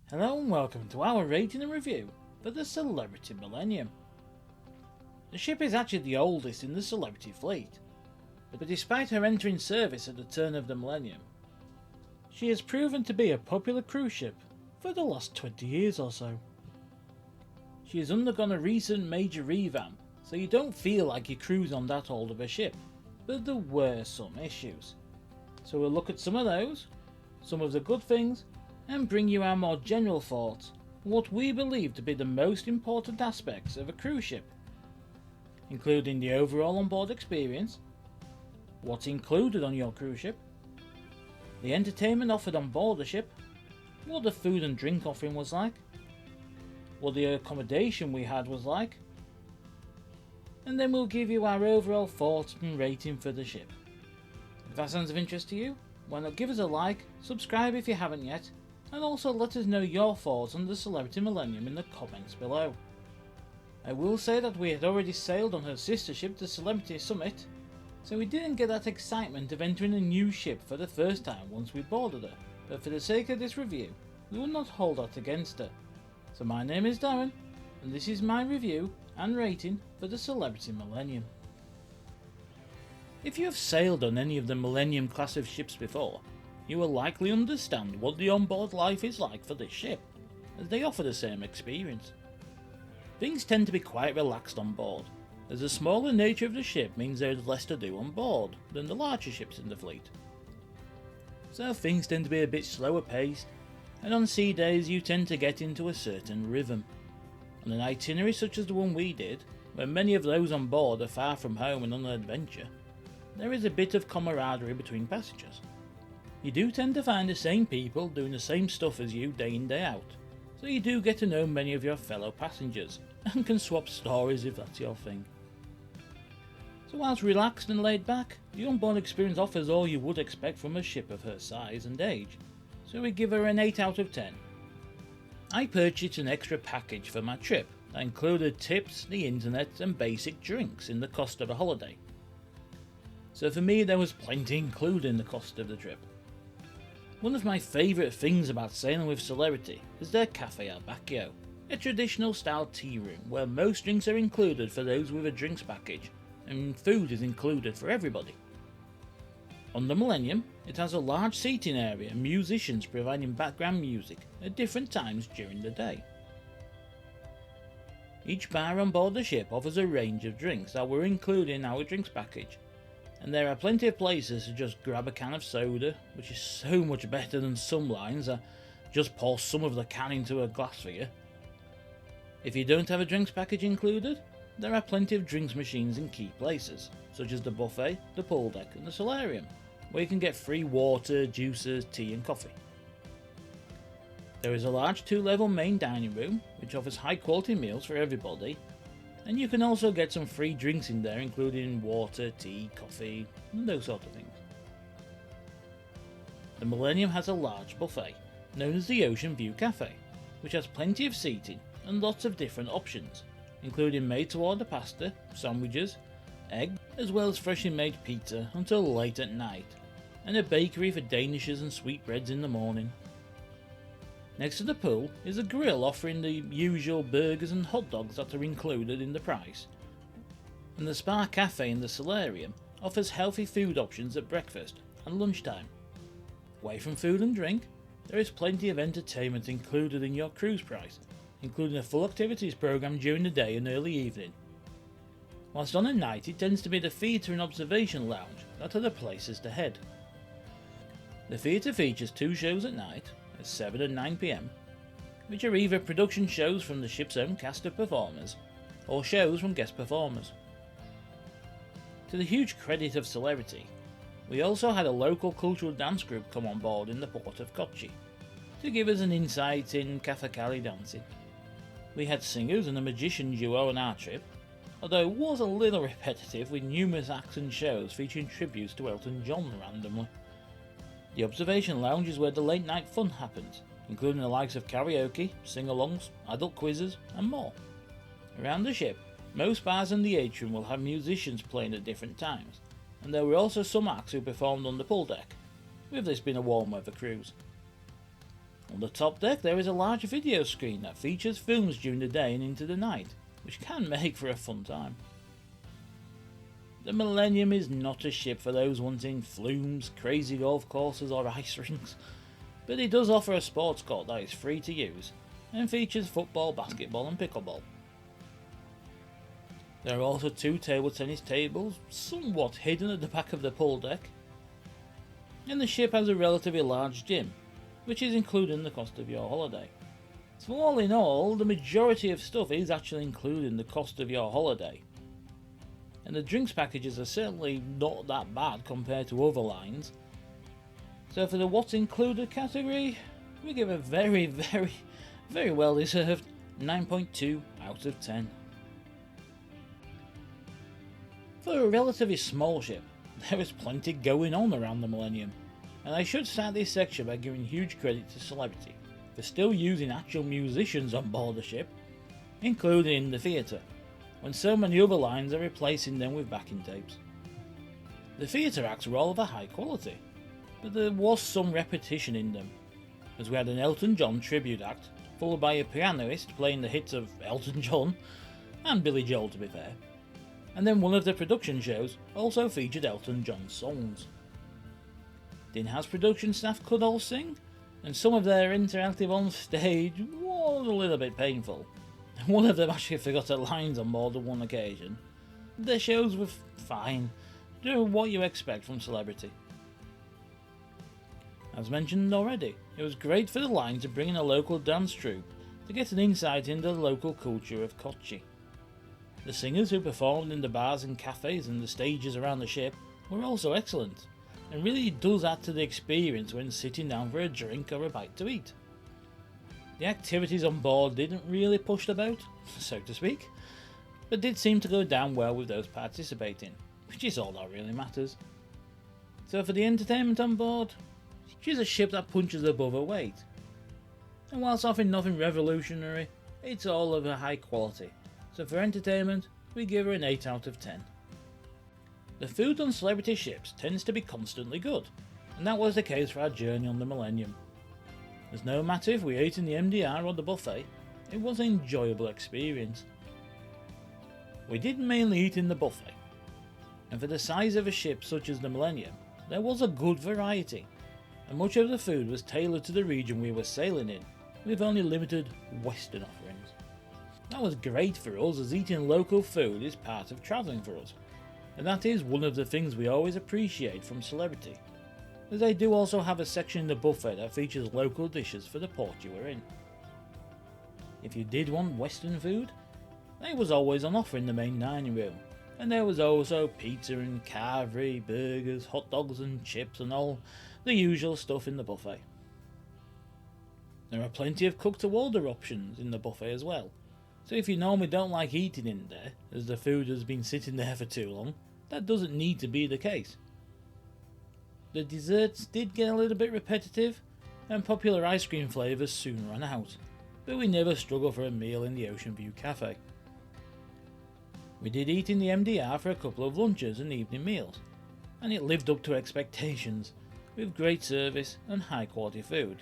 Hello and welcome to our rating and review for the Celebrity Millennium. The ship is actually the oldest in the Celebrity fleet, but despite her entering service at the turn of the millennium, she has proven to be a popular cruise ship for the last 20 years or so. She has undergone a recent major revamp, so you don't feel like you cruise on that old of a ship, but there were some issues. So we'll look at some of those, some of the good things, and bring you our more general thoughts on what we believe to be the most important aspects of a cruise ship, including the overall onboard experience, what's included on your cruise ship, the entertainment offered on board the ship, what the food and drink offering was like, what the accommodation we had was like, and then we'll give you our overall thoughts and rating for the ship. If that sounds of interest to you, why not give us a like, subscribe if you haven't yet, and also let us know your thoughts on the Celebrity Millennium in the comments below. I will say that we had already sailed on her sister ship, the Celebrity Summit, so we didn't get that excitement of entering a new ship for the first time once we boarded her, but for the sake of this review, we will not hold that against her. So my name is Darren, and this is my review and rating for the Celebrity Millennium. If you have sailed on any of the Millennium class of ships before, you will likely understand what the onboard life is like for this ship, as they offer the same experience. Things tend to be quite relaxed on board, as the smaller nature of the ship means there is less to do on board than the larger ships in the fleet. So things tend to be a bit slower paced, and on sea days you tend to get into a certain rhythm. On an itinerary such as the one we did, where many of those on board are far from home and on an adventure, there is a bit of camaraderie between passengers. You do tend to find the same people doing the same stuff as you day in day out, so you do get to know many of your fellow passengers, and can swap stories if that's your thing. So whilst relaxed and laid back, the onboard experience offers all you would expect from a ship of her size and age, so we give her an 8 out of 10. I purchased an extra package for my trip that included tips, the internet and basic drinks in the cost of a holiday. So for me there was plenty included in the cost of the trip. One of my favourite things about sailing with Celebrity is their Cafe al Bacchio, a traditional style tea room where most drinks are included for those with a drinks package, and food is included for everybody. On the Millennium, it has a large seating area and musicians providing background music at different times during the day. Each bar on board the ship offers a range of drinks that were included in our drinks package, and there are plenty of places to just grab a can of soda, which is so much better than some lines that just pour some of the can into a glass for you. If you don't have a drinks package included, there are plenty of drinks machines in key places, such as the buffet, the pool deck and the solarium, where you can get free water, juices, tea and coffee. There is a large 2-level main dining room, which offers high quality meals for everybody, and you can also get some free drinks in there including water, tea, coffee and those sort of things. The Millennium has a large buffet, known as the Ocean View Cafe, which has plenty of seating and lots of different options, including made to order pasta, sandwiches, egg, as well as freshly made pizza until late at night, and a bakery for danishes and sweetbreads in the morning. Next to the pool is a grill offering the usual burgers and hot dogs that are included in the price, and the Spa Cafe in the solarium offers healthy food options at breakfast and lunchtime. Away from food and drink, there is plenty of entertainment included in your cruise price, including a full activities program during the day and early evening. Whilst on a night it tends to be the theatre and observation lounge that are the places to head. The theatre features 2 shows at night, at 7 and 9 PM, which are either production shows from the ship's own cast of performers, or shows from guest performers. To the huge credit of Celebrity, we also had a local cultural dance group come on board in the port of Kochi, to give us an insight in Kathakali dancing. We had singers and a magician duo on our trip, although it was a little repetitive with numerous acts and shows featuring tributes to Elton John randomly. The observation lounge is where the late night fun happens, including the likes of karaoke, sing-alongs, adult quizzes and more. Around the ship, most bars in the atrium will have musicians playing at different times, and there were also some acts who performed on the pool deck, with this being a warm weather cruise. On the top deck there is a large video screen that features films during the day and into the night, which can make for a fun time. The Millennium is not a ship for those wanting flumes, crazy golf courses or ice rinks, but it does offer a sports court that is free to use and features football, basketball and pickleball. There are also 2 table tennis tables, somewhat hidden at the back of the pool deck, and the ship has a relatively large gym, which is included in the cost of your holiday. So all in all, the majority of stuff is actually included in the cost of your holiday. And the drinks packages are certainly not that bad compared to other lines. So for the what's included category, we give a very well deserved 9.2 out of 10. For a relatively small ship, there is plenty going on around the Millennium, and I should start this section by giving huge credit to Celebrity for still using actual musicians on board the ship, including in the theatre, when so many other lines are replacing them with backing tapes. The theatre acts were all of a high quality, but there was some repetition in them, as we had an Elton John tribute act, followed by a pianist playing the hits of Elton John, and Billy Joel to be fair, and then one of the production shows also featured Elton John's songs. The in-house production staff could all sing, and some of their interactive on stage was a little bit painful. One of them actually forgot her lines on more than one occasion. Their shows were fine, doing what you expect from Celebrity. As mentioned already, it was great for the line to bring in a local dance troupe to get an insight into the local culture of Kochi. The singers who performed in the bars and cafes and the stages around the ship were also excellent, and really does add to the experience when sitting down for a drink or a bite to eat. The activities on board didn't really push the boat, so to speak, but did seem to go down well with those participating, which is all that really matters. So for the entertainment on board, she's a ship that punches above her weight, and whilst offering nothing revolutionary, it's all of a high quality. So for entertainment, we give her an 8 out of 10. The food on Celebrity ships tends to be constantly good, and that was the case for our journey on the Millennium. As no matter if we ate in the MDR or the buffet, it was an enjoyable experience. We did mainly eat in the buffet, and for the size of a ship such as the Millennium, there was a good variety, and much of the food was tailored to the region we were sailing in, with only limited Western offerings. That was great for us, as eating local food is part of travelling for us, and that is one of the things we always appreciate from Celebrity, as they do also have a section in the buffet that features local dishes for the port you were in. If you did want Western food, it was always on offer in the main dining room, and there was also pizza and carvery, burgers, hot dogs and chips and all the usual stuff in the buffet. There are plenty of cook to order options in the buffet as well, so if you normally don't like eating in there, as the food has been sitting there for too long, that doesn't need to be the case. The desserts did get a little bit repetitive, and popular ice cream flavours soon ran out, but we never struggled for a meal in the Ocean View Cafe. We did eat in the MDR for a couple of lunches and evening meals, and it lived up to expectations, with great service and high quality food,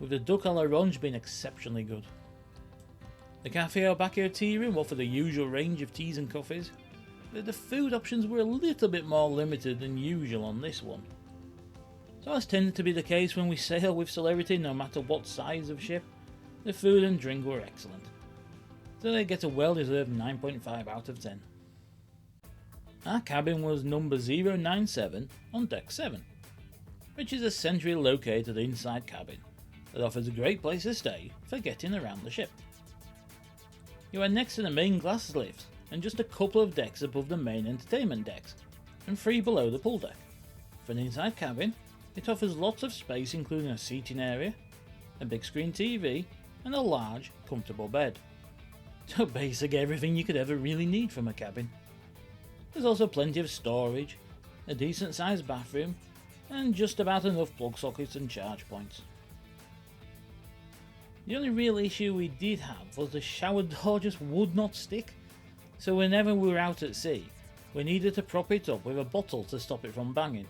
with the duck à l'orange being exceptionally good. The cafe or backyard tea room offered the usual range of teas and coffees, but the food options were a little bit more limited than usual on this one. So as tended to be the case when we sail with Celebrity, no matter what size of ship, the food and drink were excellent. So they get a well-deserved 9.5 out of 10. Our cabin was number 097 on deck 7, which is a centrally located inside cabin that offers a great place to stay for getting around the ship. You are next to the main glass lifts and just a couple of decks above the main entertainment decks, and 3 below the pool deck. For an inside cabin, it offers lots of space, including a seating area, a big screen TV, and a large, comfortable bed. So basic everything you could ever really need from a cabin. There's also plenty of storage, a decent sized bathroom, and just about enough plug sockets and charge points. The only real issue we did have was the shower door just would not stick, so whenever we were out at sea, We needed to prop it up with a bottle to stop it from banging.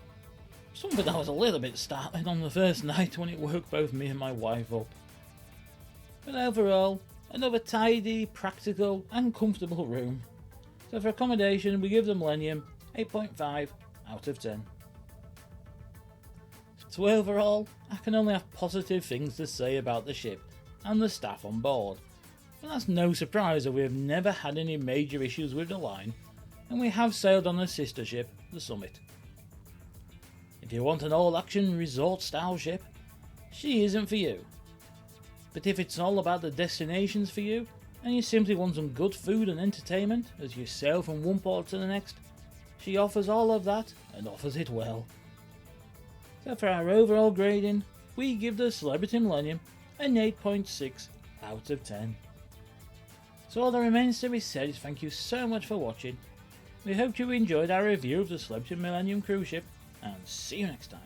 Something that was a little bit startling on the first night when it woke both me and my wife up. But overall, another tidy, practical and comfortable room. So for accommodation we give the Millennium 8.5 out of 10. So overall, I can only have positive things to say about the ship and the staff on board. But that's no surprise that we have never had any major issues with the line, and we have sailed on a sister ship, the Summit. If you want an all-action resort style ship, she isn't for you. But if it's all about the destinations for you, and you simply want some good food and entertainment as you sail from one port to the next, she offers all of that and offers it well. So for our overall grading, we give the Celebrity Millennium an 8.6 out of 10. So all that remains to be said is thank you so much for watching. We hope you enjoyed our review of the Celebrity Millennium cruise ship, and see you next time.